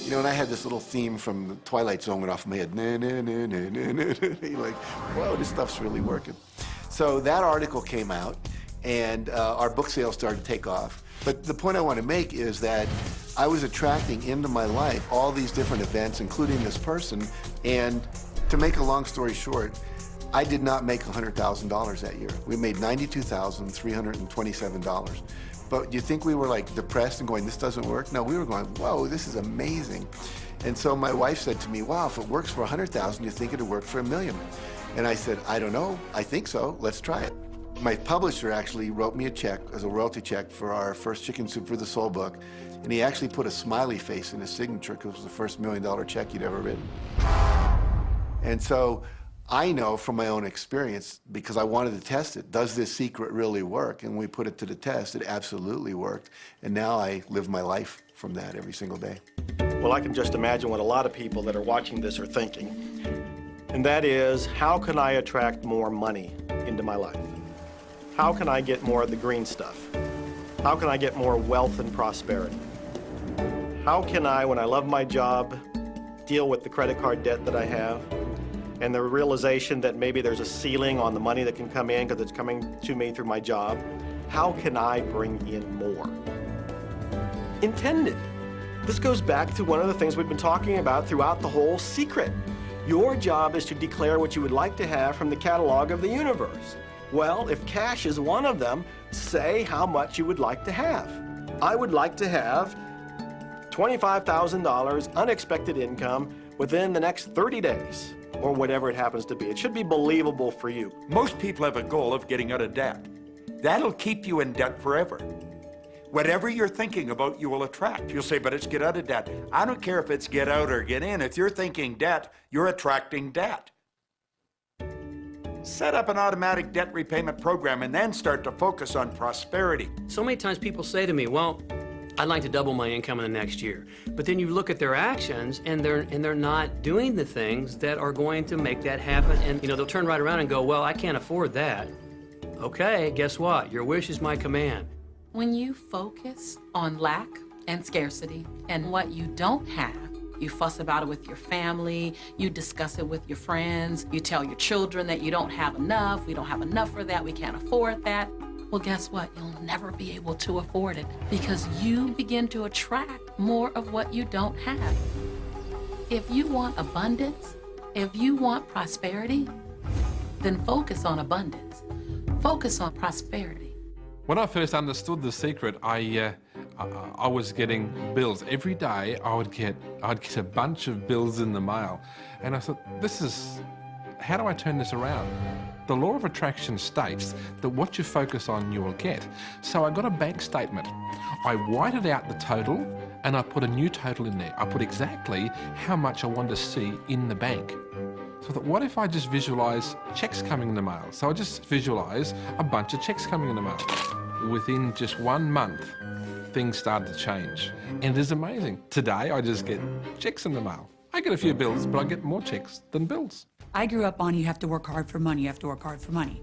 You know, and I had this little theme from the Twilight Zone went off in my head. Na, na, na, na, na, na, na. You're like, whoa, this stuff's really working. So that article came out, and our book sales started to take off. But the point I want to make is that I was attracting into my life all these different events, including this person. And to make a long story short, I did not make $100,000 that year. We made $92,327. But you think we were like depressed and going, this doesn't work? No, we were going, whoa, this is amazing. And so my wife said to me, wow, if it works for 100,000, you think it'd work for $1 million? And I said, I don't know, I think so, let's try it. My publisher actually wrote me a check as a royalty check for our first Chicken Soup for the Soul book. And he actually put a smiley face in his signature because it was the first $1 million check he'd ever written. And so I know from my own experience, because I wanted to test it, does this secret really work? And when we put it to the test, it absolutely worked. And now I live my life from that every single day. Well, I can just imagine what a lot of people that are watching this are thinking. And that is, how can I attract more money into my life? How can I get more of the green stuff? How can I get more wealth and prosperity? How can I, when I love my job, deal with the credit card debt that I have, and the realization that maybe there's a ceiling on the money that can come in because it's coming to me through my job? How can I bring in more? Intended. This goes back to one of the things we've been talking about throughout the whole secret. Your job is to declare what you would like to have from the catalog of the universe. Well, if cash is one of them, say how much you would like to have. I would like to have $25,000 unexpected income within the next 30 days, or whatever it happens to be. It should be believable for you. Most people have a goal of getting out of debt. That'll keep you in debt forever. Whatever you're thinking about, you will attract. You'll say, but it's get out of debt. I don't care if it's get out or get in. If you're thinking debt, you're attracting debt. Set up an automatic debt repayment program and then start to focus on prosperity. So many times people say to me, well, I'd like to double my income in the next year. But then you look at their actions and they're not doing the things that are going to make that happen. And they'll turn right around and go, well, I can't afford that. Okay, guess what? Your wish is my command. When you focus on lack and scarcity and what you don't have, you fuss about it with your family, you discuss it with your friends, you tell your children that you don't have enough, we don't have enough for that, we can't afford that. Well, guess what? You'll never be able to afford it because you begin to attract more of what you don't have. If you want abundance, if you want prosperity, then focus on abundance. Focus on prosperity. When I first understood the secret, I was getting bills. Every day I'd get a bunch of bills in the mail. And I thought, how do I turn this around? The law of attraction states that what you focus on, you will get. So I got a bank statement. I whited out the total and I put a new total in there. I put exactly how much I wanted to see in the bank. So I thought, what if I just visualize checks coming in the mail? So I just visualize a bunch of checks coming in the mail. Within just 1 month, things started to change. And it is amazing. Today, I just get checks in the mail. I get a few bills, but I get more checks than bills. I grew up on you have to work hard for money, you have to work hard for money.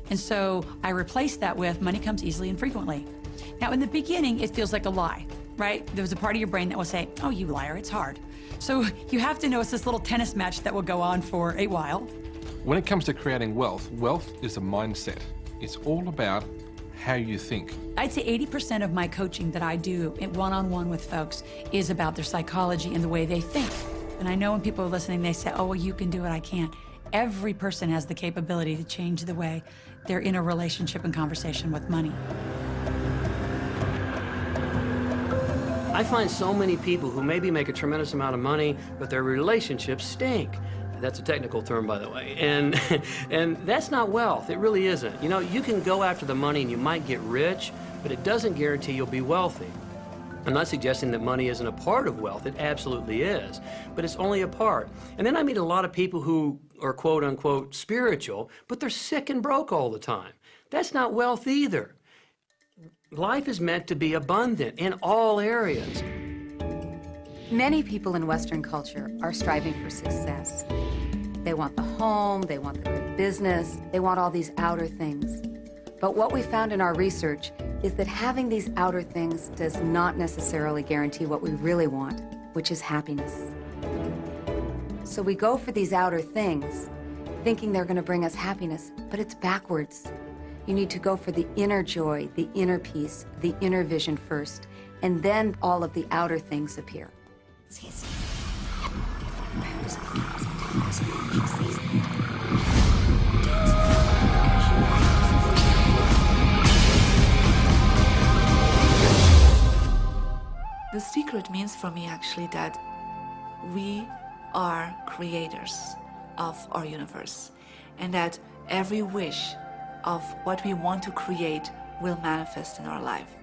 And so I replaced that with money comes easily and frequently. Now, in the beginning, it feels like a lie, right? There was a part of your brain that will say, oh, you liar, it's hard. So you have to know it's this little tennis match that will go on for a while. When it comes to creating wealth, wealth is a mindset. It's all about how you think. I'd say 80% of my coaching that I do one-on-one with folks is about their psychology and the way they think. And I know when people are listening, they say, oh, well, you can do it, I can't. Every person has the capability to change the way they're in a relationship and conversation with money. I find so many people who maybe make a tremendous amount of money, but their relationships stink. That's a technical term, by the way. And that's not wealth. It really isn't. You can go after the money and you might get rich, but it doesn't guarantee you'll be wealthy. I'm not suggesting that money isn't a part of wealth. It absolutely is, but it's only a part. And then I meet a lot of people who are quote unquote spiritual, but they're sick and broke all the time. That's not wealth either. Life is meant to be abundant in all areas. Many people in Western culture are striving for success. They want the home, they want the great business, they want all these outer things. But what we found in our research is that having these outer things does not necessarily guarantee what we really want, which is happiness. So we go for these outer things, thinking they're going to bring us happiness, but it's backwards. You need to go for the inner joy, the inner peace, the inner vision first, and then all of the outer things appear. The secret means for me actually that we are creators of our universe, and that every wish of what we want to create will manifest in our life.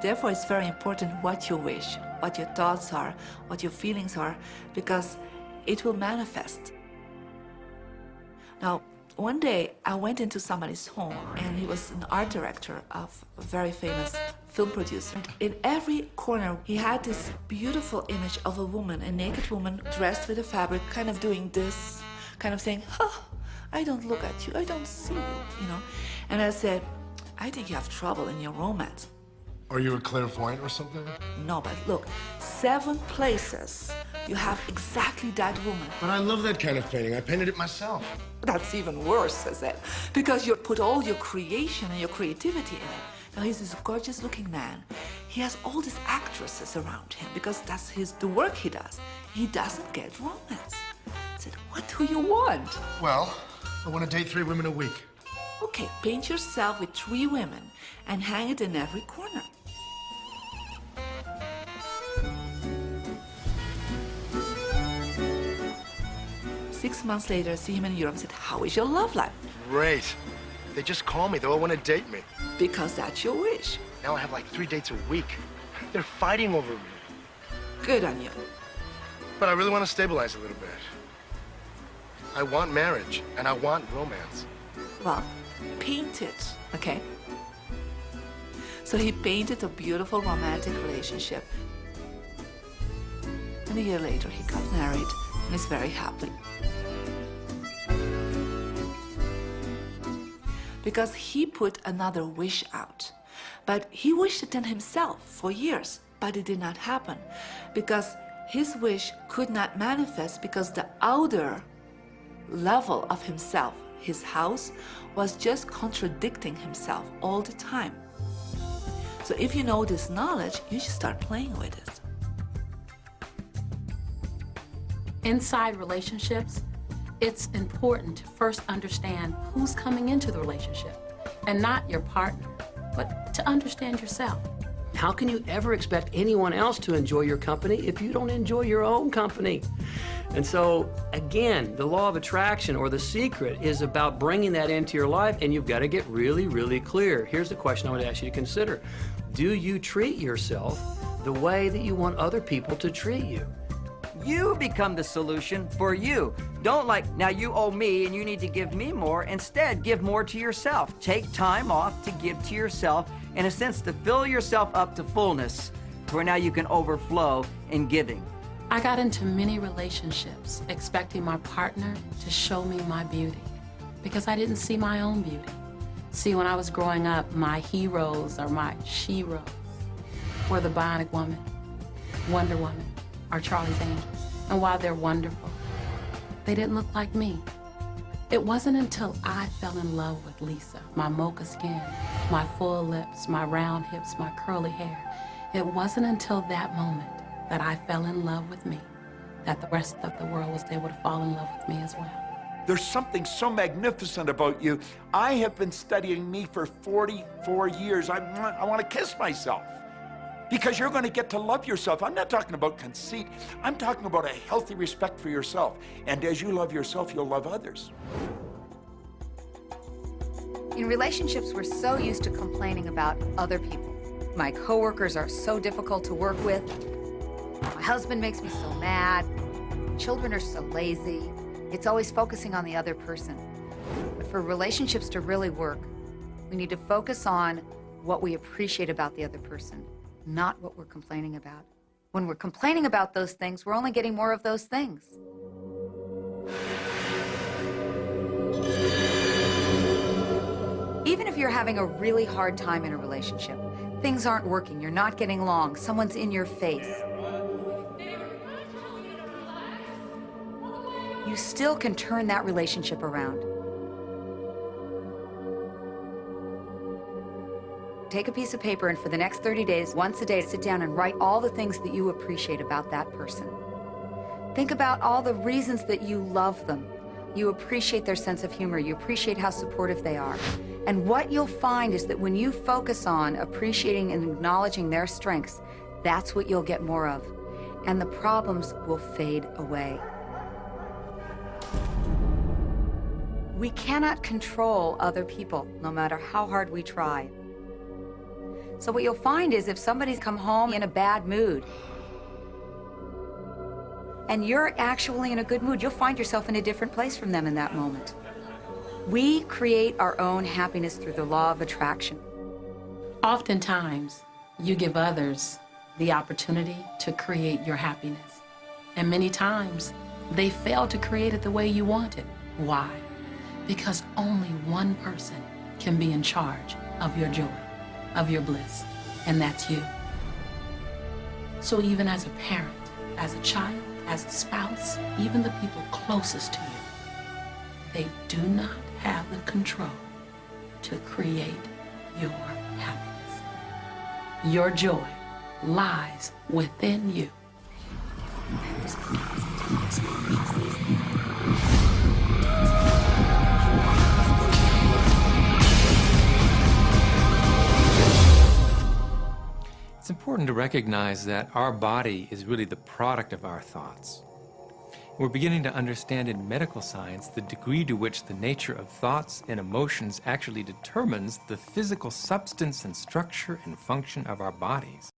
Therefore, it's very important what you wish, what your thoughts are, what your feelings are, because it will manifest. Now, one day I went into somebody's home, and he was an art director of a very famous film producer. In every corner, he had this beautiful image of a woman, a naked woman dressed with a fabric, kind of doing this, kind of saying, "Oh, I don't look at you, I don't see you," you know. And I said, "I think you have trouble in your romance." Are you a clairvoyant or something? No, but look, 7 places you have exactly that woman. But I love that kind of painting. I painted it myself. That's even worse, I said, because you put all your creation and your creativity in it. Now, he's this gorgeous looking man. He has all these actresses around him because that's the work he does. He doesn't get romance. I said, "What do you want?" Well, I want to date 3 women a week. Okay, paint yourself with 3 women and hang it in every corner. Six months later, I see him in Europe and said, "How is your love life?" Great. They just call me. They all want to date me. Because that's your wish. Now I have like 3 dates a week. They're fighting over me. Good on you. But I really want to stabilize a little bit. I want marriage, and I want romance. Well, paint it, okay? So he painted a beautiful romantic relationship. And a year later, he got married and is very happy. Because he put another wish out. But he wished it in himself for years, but it did not happen. Because his wish could not manifest because the outer level of himself, his house, was just contradicting himself all the time. So if you know this knowledge, you should start playing with it. Inside relationships, it's important to first understand who's coming into the relationship, and not your partner, but to understand yourself. How can you ever expect anyone else to enjoy your company if you don't enjoy your own company? And so, again, the law of attraction, or the secret, is about bringing that into your life, and you've got to get really, really clear. Here's the question I would ask you to consider. Do you treat yourself the way that you want other people to treat you? You become the solution for you. Don't now you owe me and you need to give me more. Instead, give more to yourself. Take time off to give to yourself, in a sense, to fill yourself up to fullness, to where now you can overflow in giving. I got into many relationships expecting my partner to show me my beauty because I didn't see my own beauty. See, when I was growing up, my heroes, or my she-ro, were the Bionic Woman, Wonder Woman, or Charlie's Angels. And while they're wonderful, they didn't look like me. It wasn't until I fell in love with Lisa, my mocha skin, my full lips, my round hips, my curly hair. It wasn't until that moment that I fell in love with me that the rest of the world was able to fall in love with me as well. There's something so magnificent about you. I have been studying me for 44 years. I want to kiss myself. Because you're going to get to love yourself. I'm not talking about conceit. I'm talking about a healthy respect for yourself. And as you love yourself, you'll love others. In relationships, we're so used to complaining about other people. My coworkers are so difficult to work with. My husband makes me so mad. Children are so lazy. It's always focusing on the other person. But for relationships to really work, we need to focus on what we appreciate about the other person, not what we're complaining about. When we're complaining about those things, we're only getting more of those things. Even if if you're having a really hard time in a relationship? Things aren't working, you're not getting along, someone's in your face. You still can turn that relationship around. Take a piece of paper and for the next 30 days, once a day, sit down and write all the things that you appreciate about that person. Think about all the reasons that you love them. You appreciate their sense of humor. You appreciate how supportive they are. And what you'll find is that when you focus on appreciating and acknowledging their strengths, that's what you'll get more of. And the problems will fade away. We cannot control other people, no matter how hard we try. So what you'll find is if somebody's come home in a bad mood, and you're actually in a good mood, you'll find yourself in a different place from them in that moment. We create our own happiness through the law of attraction. Oftentimes, you give others the opportunity to create your happiness. And many times, they fail to create it the way you want it. Why? Because only one person can be in charge of your joy, of your bliss, and that's you. So even as a parent, as a child, as a spouse, even the people closest to you, they do not have the control to create your happiness. Your joy lies within you. It's important to recognize that our body is really the product of our thoughts. We're beginning to understand in medical science the degree to which the nature of thoughts and emotions actually determines the physical substance and structure and function of our bodies.